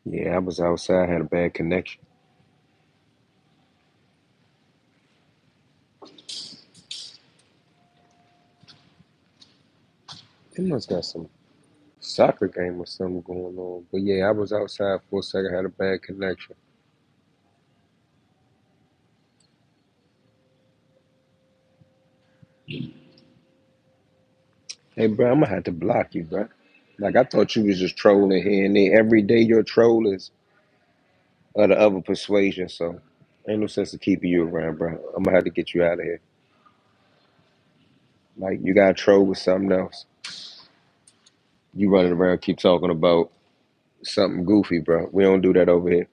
Yeah, I was outside, had a bad connection. They must got some soccer game or something going on. But yeah, I was outside for a second, had a bad connection. Hey, bro, I'm gonna have to block you, bro. Like I thought you was just trolling here and there. Every day your troll is of the other persuasion, so ain't no sense of keeping you around, bro. I'm gonna have to get you out of here. Like you gotta troll with something else. You running around keep talking about something goofy, bro. We don't do that over here.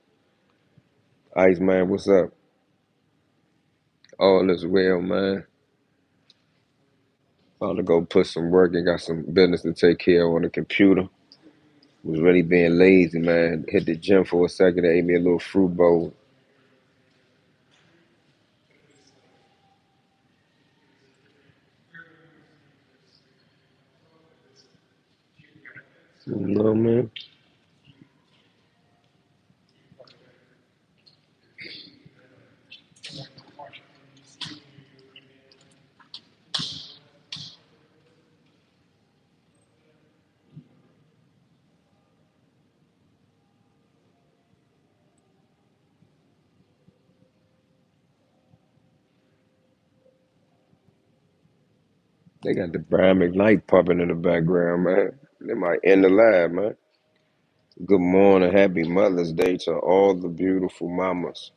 Ice man, what's up? All is well, man. About to go put some work and got some business to take care of on the computer. Was really being lazy, man. Hit the gym for a second, ate me a little fruit bowl. You know what I mean? They got the Brian McKnight pumping in the background, man. They might end the live, man. Good morning, happy Mother's Day to all the beautiful mamas.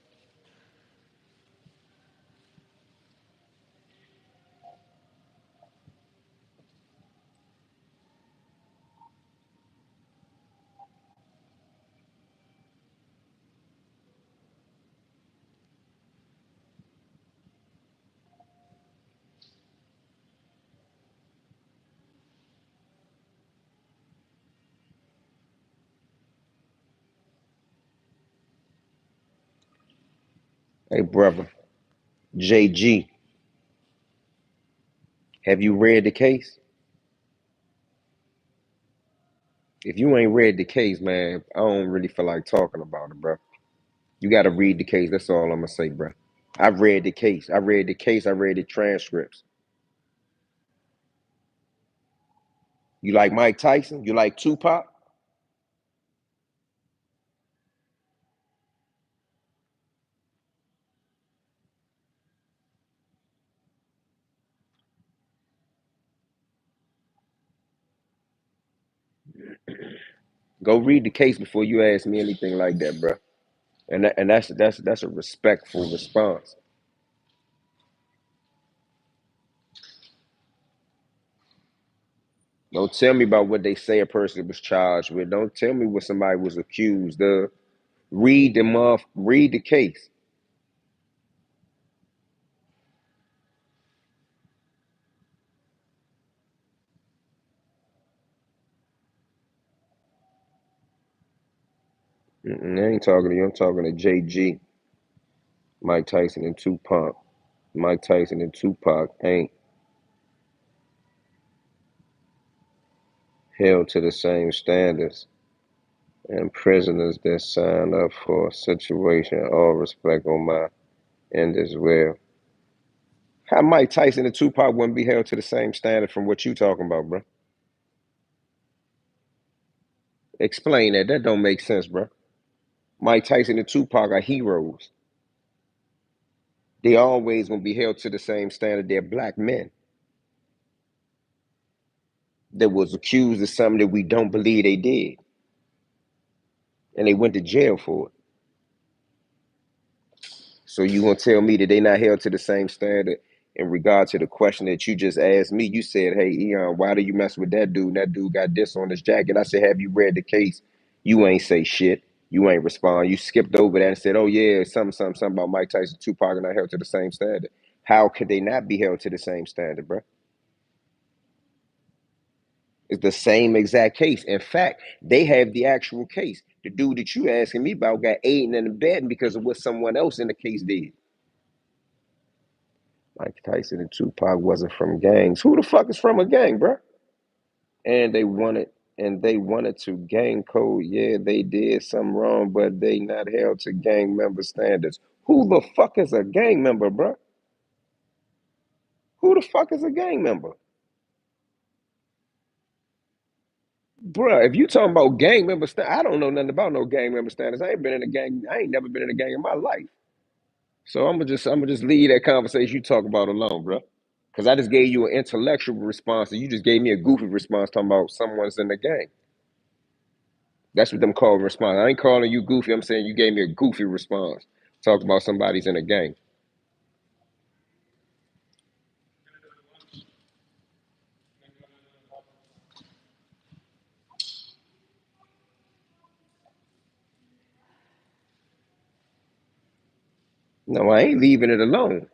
Hey, brother, JG, have you read the case? If you ain't read the case, man, I don't really feel like talking about it, bro. You got to read the case. That's all I'm gonna say, bro. I've read the case. I read the case. I read the transcripts. You like Mike Tyson? You like Tupac? Go read the case before you ask me anything like that, bro. And that's a respectful response. Don't tell me about what they say a person was charged with. Don't tell me what somebody was accused of. Read them off. Read the case. I ain't talking to you. I'm talking to JG, Mike Tyson and Tupac. Mike Tyson and Tupac ain't held to the same standards, and prisoners that sign up for a situation, all respect on my end as well. How Mike Tyson and Tupac wouldn't be held to the same standard from what you talking about, bro? Explain that. That don't make sense, bro. Mike Tyson and Tupac are heroes. They always gonna be held to the same standard. They're black men that was accused of something that we don't believe they did, and they went to jail for it. So you gonna tell me that they not held to the same standard in regard to the question that you just asked me? You said, "Hey, Eon, why do you mess with that dude? That dude got this on his jacket." I said, "Have you read the case?" You ain't say shit. You ain't respond. You skipped over that and said, "Oh yeah, something about Mike Tyson, Tupac, and not held to the same standard." How could they not be held to the same standard, bro? It's the same exact case. In fact, they have the actual case. The dude that you asking me about got aiding and abetting because of what someone else in the case did. Mike Tyson and Tupac wasn't from gangs. Who the fuck is from a gang, bro? And they wanted and they wanted to gang code. Yeah, they did something wrong, but they not held to gang member standards. Who the fuck is a gang member, bro? Who the fuck is a gang member? Bruh, if you talking about gang member I don't know nothing about no gang member status. I ain't been in a gang. I ain't never been in a gang in my life. So I'm gonna just leave that conversation you talk about alone, bro. Because I just gave you an intellectual response, and you just gave me a goofy response talking about someone's in the gang. That's what them call a response. I ain't calling you goofy. I'm saying you gave me a goofy response. Talk about somebody's in a gang. No, I ain't leaving it alone.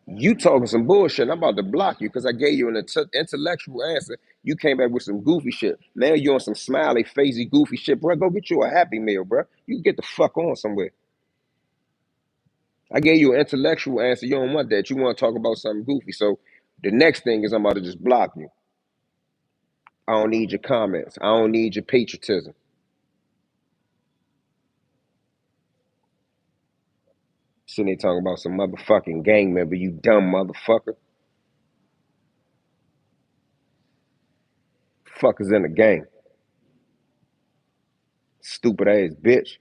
You talking some bullshit. I'm about to block you because I gave you an intellectual answer. You came back with some goofy shit. Now you on some smiley, facey, goofy shit, bro. Go get you a Happy Meal, bro. You can get the fuck on somewhere. I gave you an intellectual answer. You don't want that. You want to talk about something goofy. So the next thing is I'm about to just block you. I don't need your comments. I don't need your patriotism. Sitting there talking about some motherfucking gang member, you dumb motherfucker. Fuckers in the gang. Stupid ass bitch.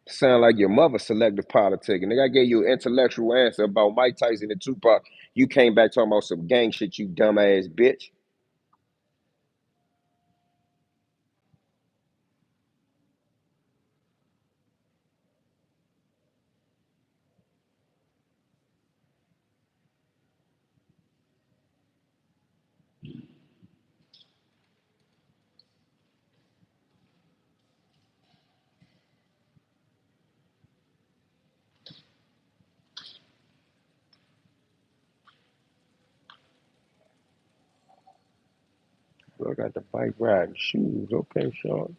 Sound like your mother selective politic. And nigga, I gave you an intellectual answer about Mike Tyson and Tupac. You came back talking about some gang shit, you dumb ass bitch. Bro, I got the bike riding shoes. Okay, Sean.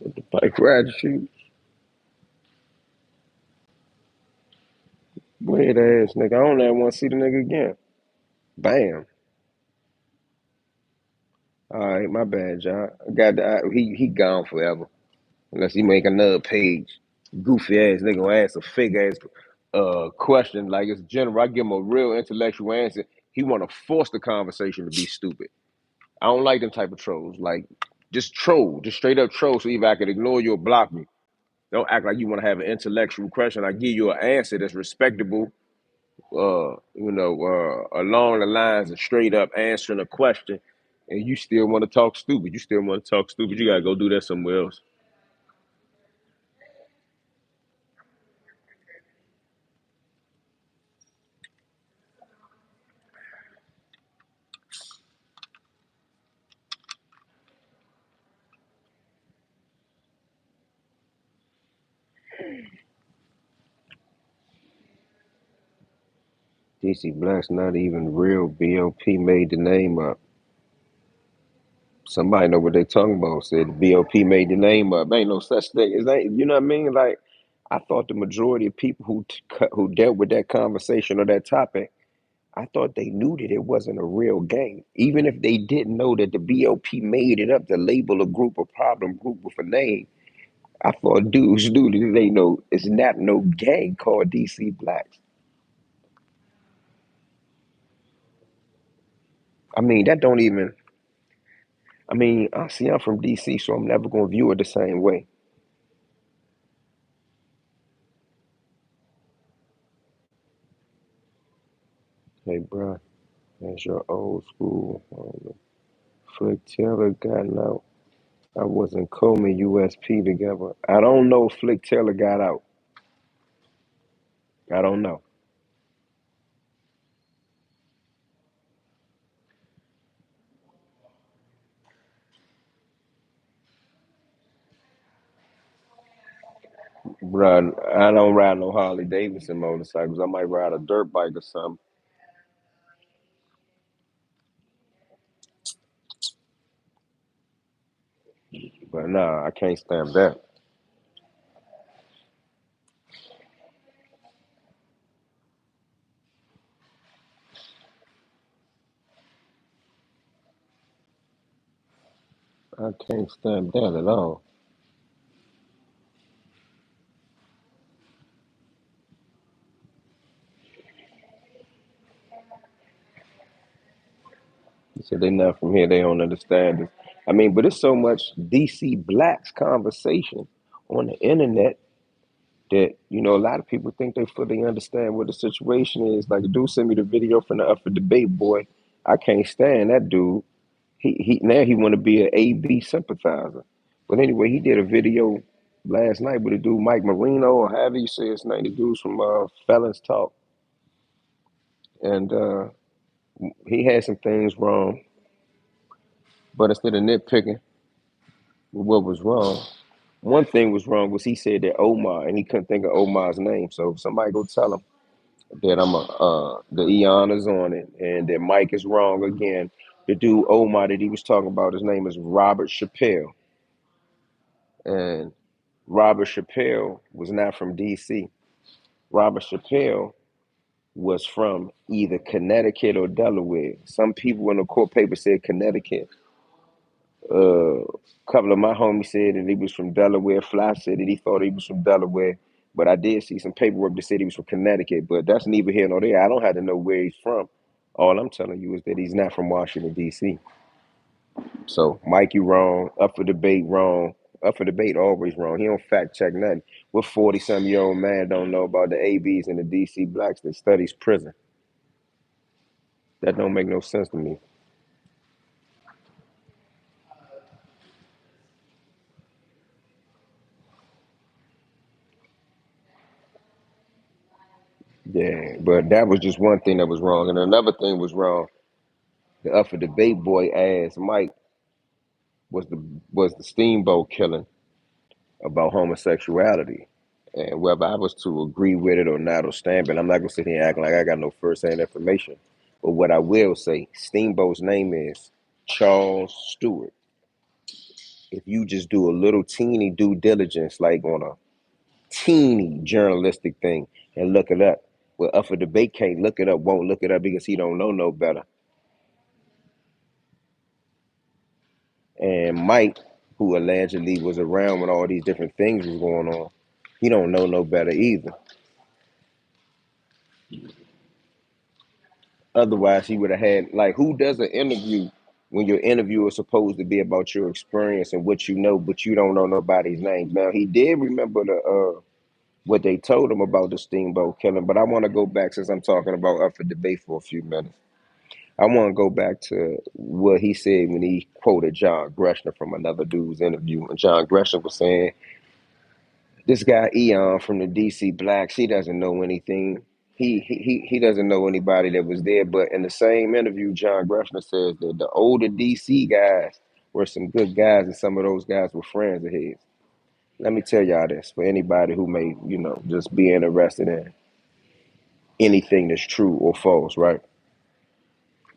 With the bike riding shoes. Weird ass nigga. I don't ever want to see the nigga again. Bam. All right, my bad, John. I got he gone forever. Unless he make another page. Goofy ass nigga gonna ask a fake ass question like it's general. I give him a real intellectual answer. He wanna force the conversation to be stupid. I don't like them type of trolls. Like just troll, just straight up troll. So either I can ignore you or block me. Don't act like you want to have an intellectual question. I give you an answer that's respectable, along the lines of straight up answering a question, and you still want to talk stupid. You still want to talk stupid. You gotta go do that somewhere else. DC Black's not even real. BOP made the name up. Somebody know what they talking about. Said BOP made the name up. Ain't no such thing. Is that you know what I mean? Like I thought the majority of people who dealt with that conversation or that topic, I thought they knew that it wasn't a real gang. Even if they didn't know that the BOP made it up to label a group, a problem group with a name, I thought dudes knew that they know it's not no gang called DC Blacks. I mean, that don't even. I mean, I see I'm from DC, so I'm never gonna view it the same way. Hey, bro, that's your old school. Flick Taylor gotten out. I wasn't Coleman USP together. I don't know if Flick Taylor got out. I don't know. Bro, I don't ride no Harley Davidson motorcycles. I might ride a dirt bike or something. But nah, I can't stand that. I can't stand that at all. He said they're not from here, they don't understand it. I mean, but it's so much DC blacks conversation on the internet that, a lot of people think they fully understand what the situation is. Like, a dude sent me the video from the upper debate boy. I can't stand that dude. He now he want to be an AB sympathizer. But anyway, he did a video last night with a dude, Mike Marino, or however you say his name, the dude's from Felons Talk. And he had some things wrong, but instead of nitpicking what was wrong, one thing was wrong was he said that Omar, and he couldn't think of Omar's name. So somebody go tell him that the Eon is on it, and that Mike is wrong again. The dude Omar that he was talking about, his name is Robert Chappelle, and Robert Chappelle was not from D.C. Robert Chappelle was from either Connecticut or Delaware. Some people in the court paper said Connecticut. A couple of my homies said that he was from Delaware. Fly said that he thought he was from Delaware. But I did see some paperwork that said he was from Connecticut. But that's neither here nor there. I don't have to know where he's from. All I'm telling you is that he's not from Washington, D.C. So, Mike, you wrong. Up for debate, wrong. Up for debate, always wrong. He don't fact check nothing. What 40-some-year-old man don't know about the ABs and the D.C. blacks that studies prison? That don't make no sense to me. Yeah, but that was just one thing that was wrong. And another thing was wrong. The up for debate boy asked Mike was the steamboat killing about homosexuality. And whether I was to agree with it or not or stand, but I'm not gonna sit here and act like I got no first hand information. But what I will say, Steamboat's name is Charles Stewart. If you just do a little teeny due diligence, like on a teeny journalistic thing, and look it up. Well, up for debate can't look it up, won't look it up because he don't know no better. And Mike, who allegedly was around when all these different things was going on, he don't know no better either. Otherwise, he would have had, like, who does an interview when your interview is supposed to be about your experience and what you know, but you don't know nobody's name. Now he did remember the what they told him about the steamboat killing, but I want to go back since I'm talking about up for debate for a few minutes. I want to go back to what he said when he quoted John Gresham from another dude's interview. And John Gresham was saying, this guy Eon from the DC Blacks, he doesn't know anything. He doesn't know anybody that was there. But in the same interview, John Gresham says that the older DC guys were some good guys, and some of those guys were friends of his. Let me tell y'all this for anybody who may, just be interested in anything that's true or false, right?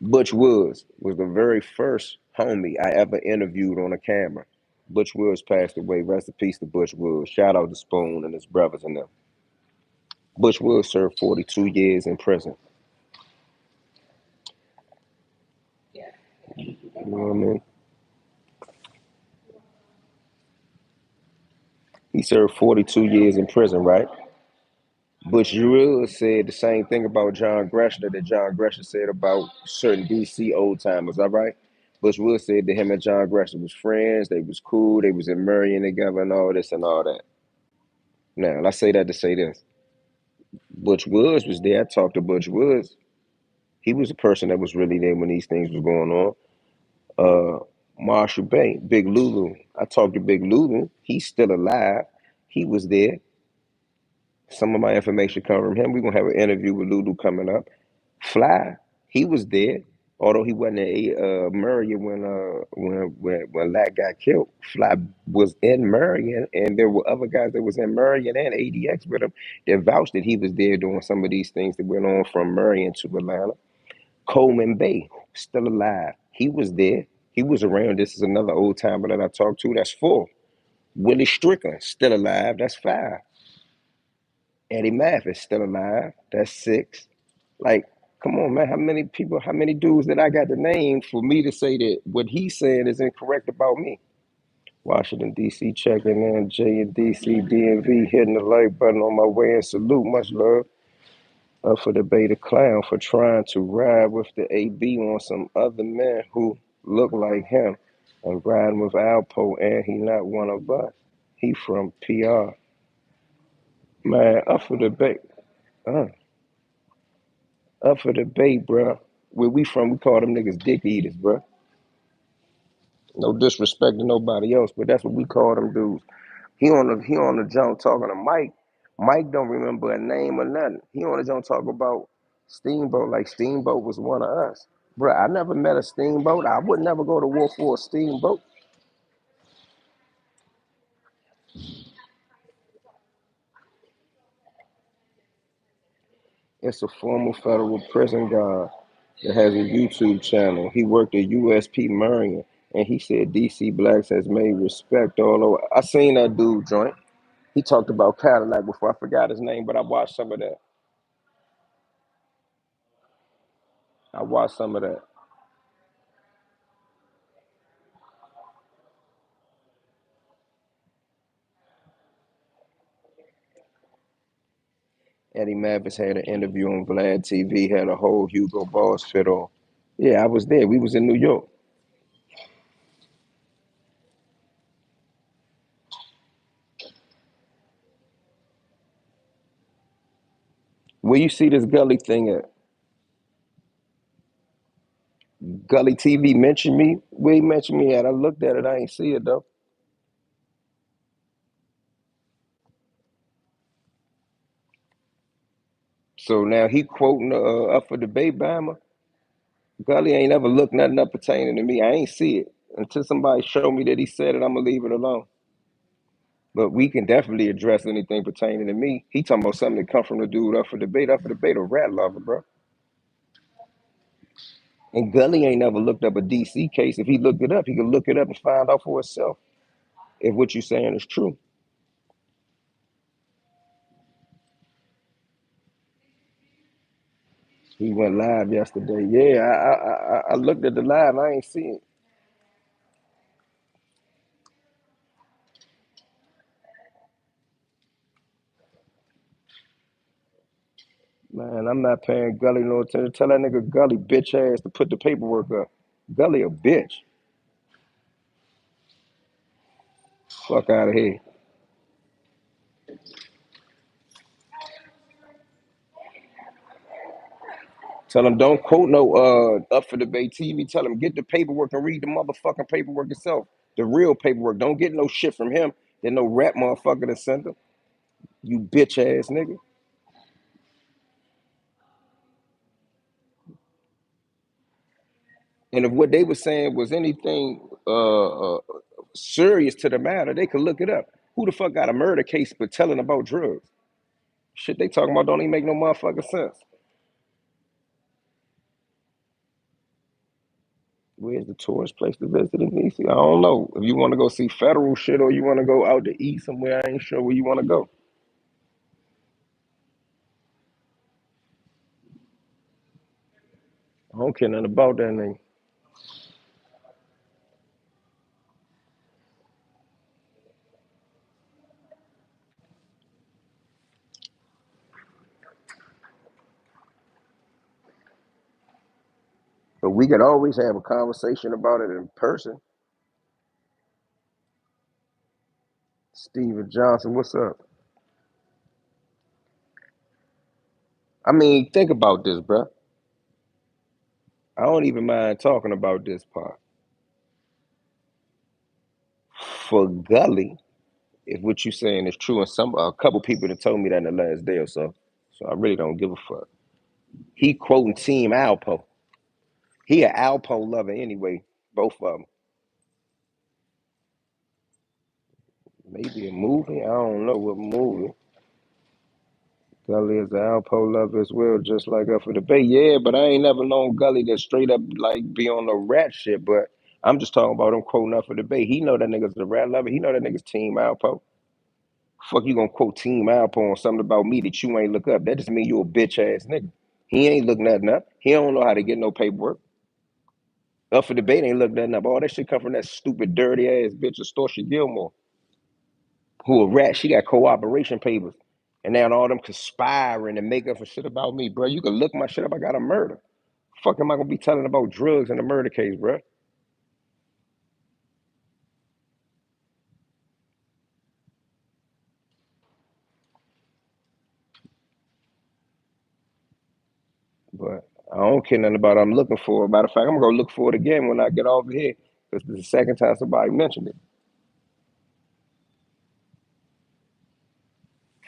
Butch Woods was the very first homie I ever interviewed on a camera. Butch Woods passed away. Rest in peace to Butch Woods. Shout out to Spoon and his brothers and them. Butch Woods served 42 years in prison. You know what I mean? He served 42 years in prison, right? Butch Woods said the same thing about John Gresham that John Gresham said about certain DC old timers, all right? Butch Woods said that him and John Gresham was friends, they was cool, they was in Marion together and all this and all that. Now, I say that to say this. Butch Woods was there. I talked to Butch Woods. He was the person that was really there when these things was going on. Marshall Bay, Big Lulu. I talked to Big Lulu. He's still alive. He was there. Some of my information come from him. We're gonna have an interview with Lulu coming up. Fly, he was there. Although he wasn't at Marion when Lack got killed, Fly was in Marion, and there were other guys that was in Marion and ADX with him that vouched that he was there doing some of these things that went on from Marion to Atlanta. Coleman Bay, still alive. He was there. He was around. This is another old timer that I talked to. That's four. Willie Strickland, still alive. That's five. Eddie Mathis, still alive. That's six. Like, come on, man. How many people, how many dudes that I got to name for me to say that what he's saying is incorrect about me? Washington, D.C. checking in. J and D.C. DMV hitting the like button on my way and salute. Much love. Up for the beta clown for trying to ride with the AB on some other men who look like him and riding with Alpo, and he not one of us. He from PR. Man, up for the bait. Uh, up for the bait, bruh. Where we from, we call them niggas dick eaters, bruh. No disrespect to nobody else, but that's what we call them dudes. He on the jump talking to Mike. Mike don't remember a name or nothing. He on the jump talk about Steamboat like Steamboat was one of us. Bruh, I never met a Steamboat. I would never go to war for a Steamboat. It's a former federal prison guard that has a YouTube channel. He worked at USP Marion, and he said DC Blacks has made respect all over. I seen that dude joint. He talked about Cadillac before. I forgot his name, but I watched some of that. I watched some of that. Eddie Mavis had an interview on Vlad TV, had a whole Hugo Boss fit on. Yeah, I was there. We was in New York. Where you see this Gully thing at? Gully TV mentioned me. Where he mentioned me at? I looked at it. I ain't see it though. So now he quoting up for debate Bama. Gully ain't ever looked nothing up pertaining to me. I ain't see it. Until somebody show me that he said it, I'm gonna leave it alone. But we can definitely address anything pertaining to me. He talking about something that come from the dude up for debate. Up for debate, a rat lover, bro. And Gully ain't never looked up a DC case. If he looked it up, he could look it up and find out for himself if what you're saying is true. He went live yesterday. Yeah, I looked at the live. I ain't see it. Man, I'm not paying Gully no attention. Tell that nigga Gully bitch ass to put the paperwork up. Gully a bitch. Fuck out of here. Tell him don't quote no up for debate TV. Tell him get the paperwork and read the motherfucking paperwork itself. The real paperwork. Don't get no shit from him. There's no rap motherfucker that sent him. You bitch ass nigga. And if what they were saying was anything serious to the matter, they could look it up. Who the fuck got a murder case but telling about drugs? Shit they talking about don't even make no motherfucking sense. Where's the tourist place to visit in DC? I don't know. If you want to go see federal shit or you want to go out to eat somewhere, I ain't sure where you want to go. I don't care nothing about that nigga. But we could always have a conversation about it in person. Steven Johnson, what's up? I mean, think about this, bruh. I don't even mind talking about this part. For Gully, if what you saying is true, and some a couple people have told me that in the last day or so, so I really don't give a fuck. He quoting Team Alpo. He an Alpo lover anyway, both of them. Maybe a movie. I don't know what movie. Gully is an Alpo lover as well, just like up for the Bay. Yeah, but I ain't never known Gully that straight up like be on the rat shit. But I'm just talking about him quoting up for the Bay. He know that nigga's the rat lover. He know that nigga's Team Alpo. Fuck you gonna quote Team Alpo on something about me that you ain't look up? That just mean you a bitch ass nigga. He ain't look nothing up. He don't know how to get no paperwork. Up for debate ain't look nothing up. All that shit come from that stupid, dirty ass bitch, Astoria Gilmore, who a rat. She got cooperation papers. And now all them conspiring and make up for shit about me, bro. You can look my shit up. I got a murder. Fuck am I gonna be telling about drugs in a murder case, bro? But I don't care nothing about what I'm looking for. Matter of fact, I'm gonna go look for it again when I get off of here. Because it's the second time somebody mentioned it.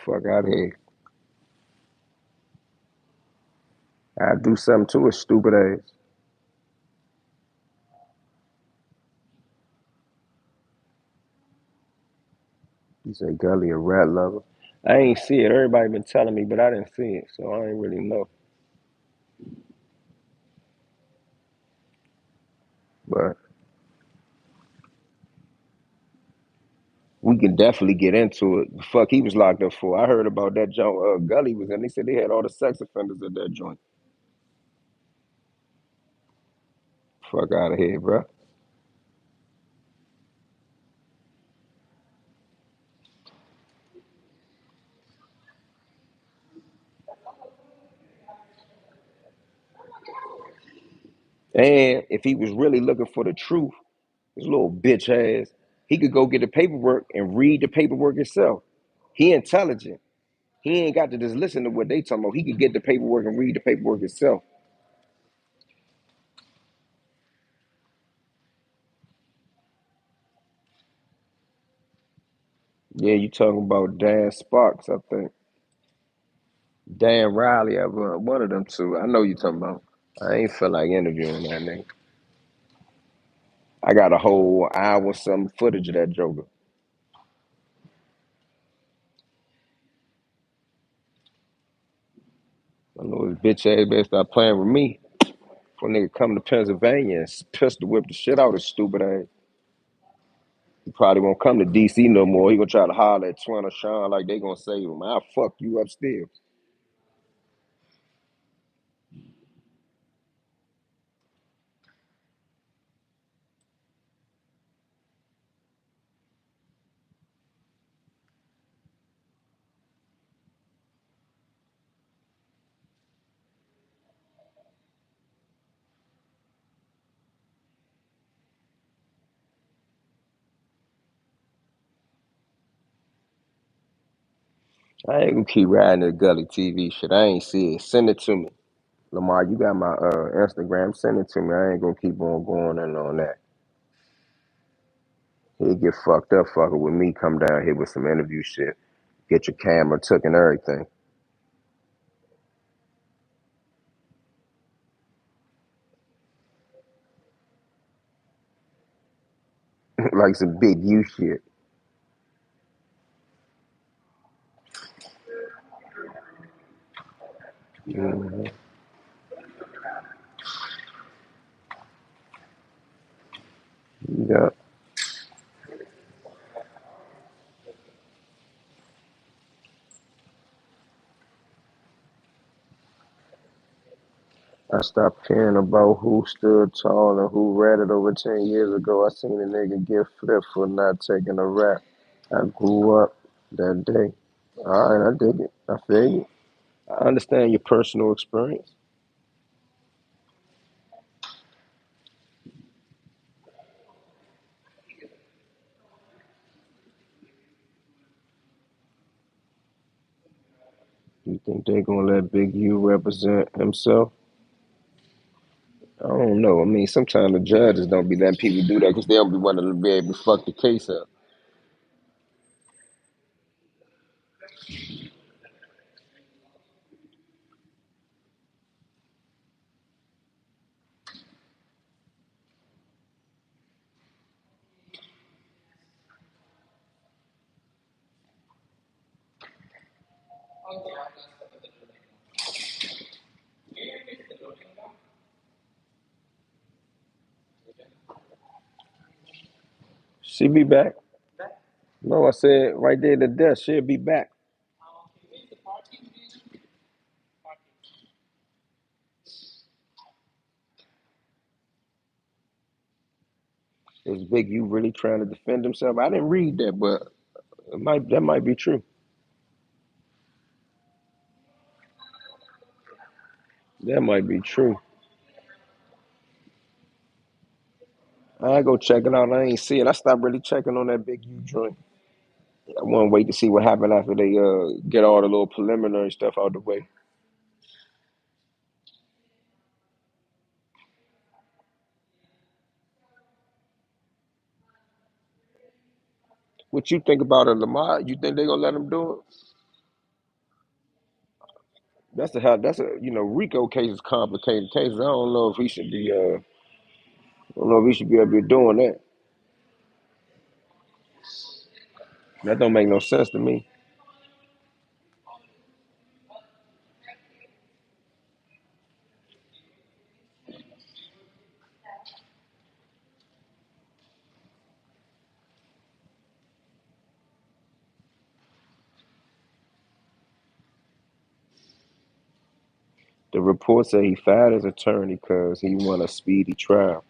Fuck out of here. I do something to his stupid ass. You say Gully a rat lover. I ain't see it. Everybody been telling me, but I didn't see it, so I ain't really know. But we can definitely get into it. The fuck he was locked up for. I heard about that joint Gully was in. They said they had all the sex offenders at that joint. Fuck out of here, bro. And if he was really looking for the truth, his little bitch ass, he could go get the paperwork and read the paperwork himself. He intelligent. He ain't got to just listen to what they talking about. He could get the paperwork and read the paperwork himself. Yeah, you talking about Dan Sparks, I think. Dan Riley, one of them two. I know you talking about. I ain't feel like interviewing that nigga. I got a whole hour some footage of that Joker. I know his bitch ass better stop playing with me. For a nigga come to Pennsylvania and pistol whip the shit out of his stupid ass. He probably won't come to DC no more. He gonna try to holler at Twin or Sean like they gonna save him. I'll fuck you up still. I ain't gonna keep riding this gully TV shit. I ain't see it. Send it to me. Lamar, you got my Instagram. Send it to me. I ain't gonna keep on going in on that. He'll get fucked up fucking with me. Come down here with some interview shit. Get your camera took and everything. Like some big U shit. Hmm. Yeah. I stopped caring about who stood tall and who read it over 10 years ago. I seen a nigga get flipped for not taking a rap. I grew up that day. All right, I dig it. I feel you. I understand your personal experience. You think they gonna let Big U represent himself? I don't know. I mean, sometimes the judges don't be letting people do that because they don't be wanting to be able to fuck the case up. She be back. No, I said right there at the desk, she'll be back. Is Big U really trying to defend himself? I didn't read that, but that might be true. That might be true. I go check it out. I ain't see it. I stopped really checking on that Big U joint. I want to wait to see what happened after they get all the little preliminary stuff out the way. What you think about it, Lamar? You think they gonna let him do it? That's a Rico case is complicated cases. I don't know if he should be I don't know if he should be up here doing that. That don't make no sense to me. The report said he fired his attorney because he won a speedy trial,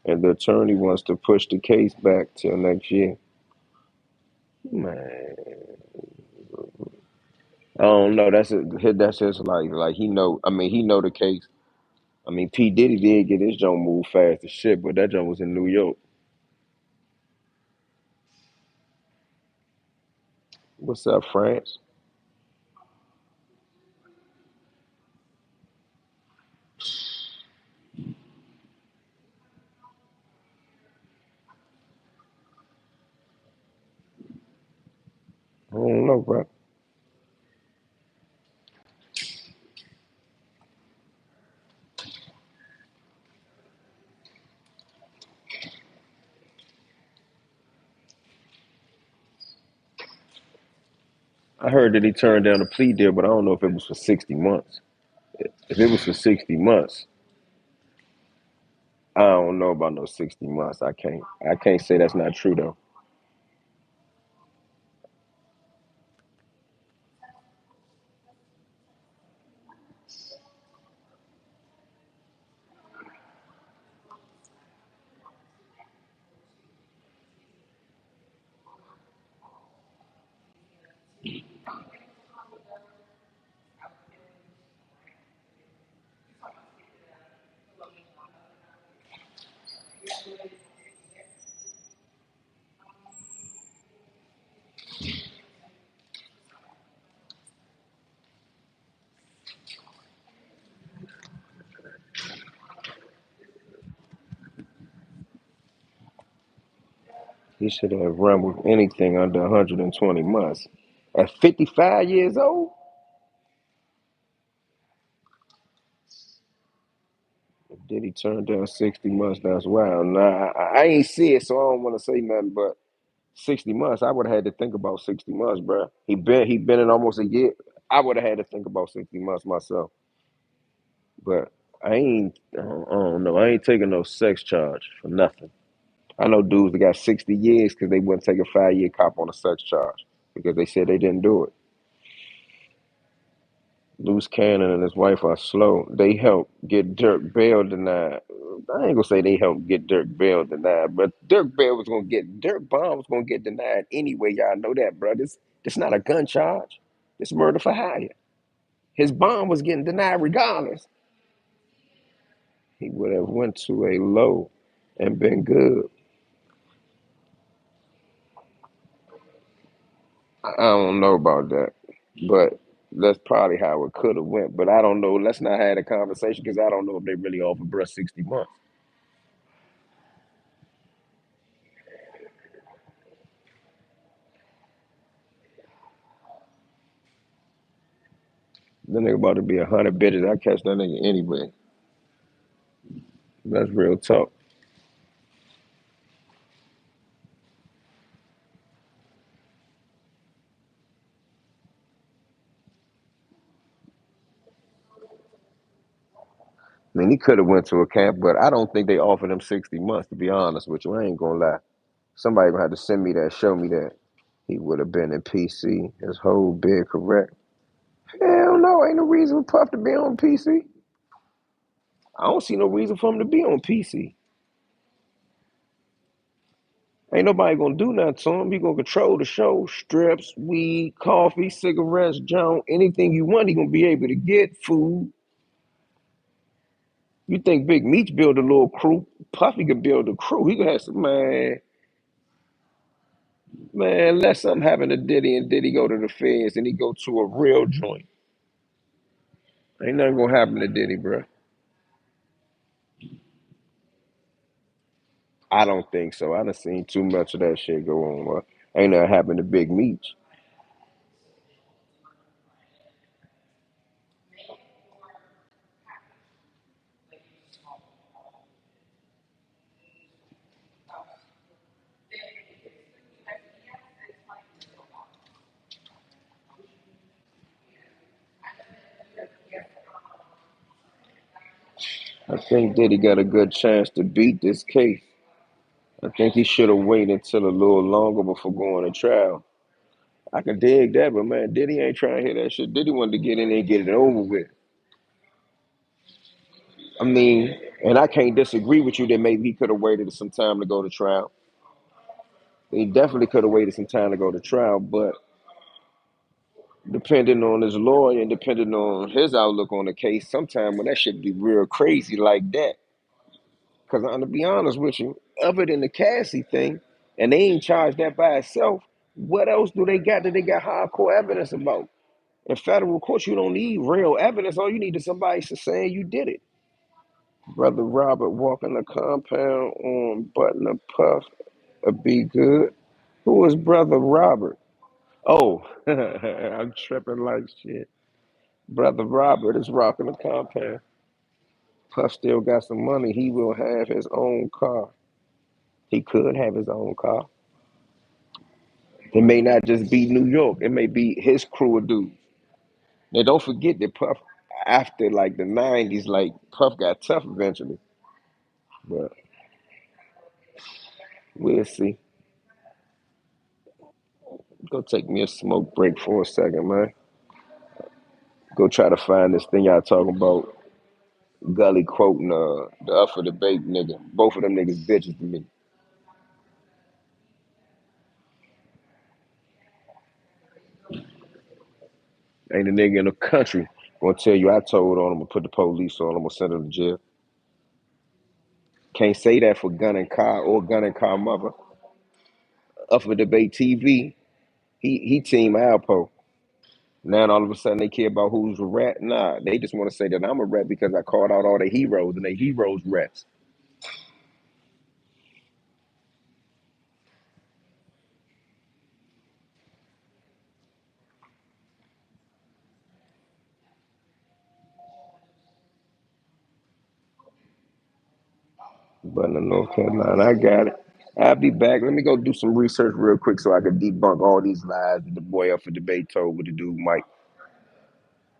and the attorney wants to push the case back till next year. Man, I don't know. That's just like he know. I mean, he know the case. I mean, P Diddy did get his joint moved fast as shit, but that joint was in New York. What's up, France? I don't know, bro. I heard that he turned down a plea deal, but I don't know if it was for 60 months. If it was for 60 months, I don't know about no 60 months. I can't say that's not true though. He should have run with anything under 120 months. At 55 years old, did he turn down 60 months? That's wild. Nah, I ain't see it, so I don't want to say nothing. But 60 months, I would have had to think about 60 months, bro. He been in almost a year. I would have had to think about 60 months myself. But I don't know. I ain't taking no sex charge for nothing. I know dudes that got 60 years because they wouldn't take a 5 year cop on a sex charge because they said they didn't do it. Loose Cannon and his wife are slow. They helped get Dirk bail denied. I ain't gonna say they helped get Dirk bail denied, but Dirk bond was gonna get denied anyway. Y'all know that, bro. This not a gun charge. This murder for hire. His bond was getting denied regardless. He would have went to a low and been good. I don't know about that, but that's probably how it could have went. But I don't know. Let's not have a conversation because I don't know if they really offered bruh 60 months. That nigga about to be 100 bitches. I catch that nigga anyway. That's real talk. I mean, he could have went to a camp, but I don't think they offered him 60 months. To be honest with you, I ain't gonna lie. Somebody gonna have to send me that, show me that. He would have been in PC. His whole bid correct. Hell no, ain't no reason for Puff to be on PC. I don't see no reason for him to be on PC. Ain't nobody gonna do nothing to him. He gonna control the show, strips, weed, coffee, cigarettes, junk, anything you want. He gonna be able to get food. You think Big Meech build a little crew? Puffy could build a crew. He could have some man. Let something happen to Diddy and Diddy go to the feds and he go to a real joint. Ain't nothing gonna happen to Diddy, bro. I don't think so. I done seen too much of that shit go on, bro. Ain't nothing happened to Big Meech. I think Diddy got a good chance to beat this case. I think he should have waited until a little longer before going to trial. I can dig that, but man, Diddy ain't trying to hear that shit. Diddy wanted to get in there and get it over with. I mean, and I can't disagree with you that maybe he could have waited some time to go to trial. He definitely could have waited some time to go to trial, but depending on his lawyer and depending on his outlook on the case, sometimes when that shit be real crazy like that. Because I'm to be honest with you, other than the Cassie thing, and they ain't charged that by itself, what else do they got that they got hardcore evidence about? In federal courts, you don't need real evidence. All you need is somebody saying you did it. Brother Robert walking the compound on Button a Puff be good. Who is Brother Robert? Oh, I'm tripping like shit. Brother Robert is rocking the compound. Puff still got some money. He will have his own car. He could have his own car. It may not just be New York. It may be his crew of dudes. Now don't forget that Puff, after like the '90s, like Puff got tough eventually. But we'll see. Go take me a smoke break for a second, man. Go try to find this thing y'all talking about. Gully quoting the up for debate nigga. Both of them niggas bitches to me. Ain't a nigga in the country gonna tell you I told on him or put the police on him or send him to jail. Can't say that for Gun and Car or Gun and Car mother. Up for debate TV. He team Alpo. Now all of a sudden they care about who's a rat. Nah, they just want to say that I'm a rat because I called out all the heroes and they heroes rats. But in North Carolina, I got it. I'll be back. Let me go do some research real quick so I can debunk all these lies that the boy up for debate told with the dude Mike.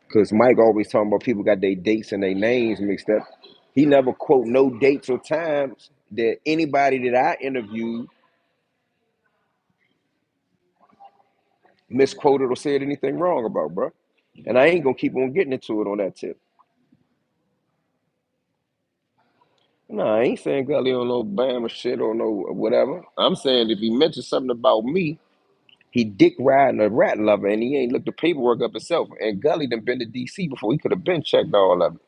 Because Mike always talking about people got their dates and their names mixed up. He never quote no dates or times that anybody that I interviewed misquoted or said anything wrong about, bro. And I ain't gonna keep on getting into it on that tip. No, I ain't saying Gully on no Bama shit or no whatever. I'm saying if he mentioned something about me, he dick riding a rat lover and he ain't looked the paperwork up himself. And Gully done been to DC before he could have been checked all of it.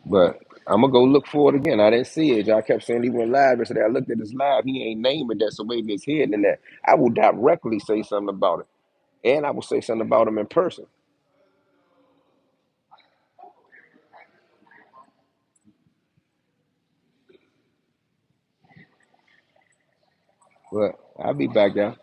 But I'm gonna go look for it again. I didn't see it. Y'all kept saying he went live yesterday. I looked at his live. He ain't naming that, so maybe it's hidden in that. I will directly say something about it, and I will say something about him in person. But I'll be back, y'all.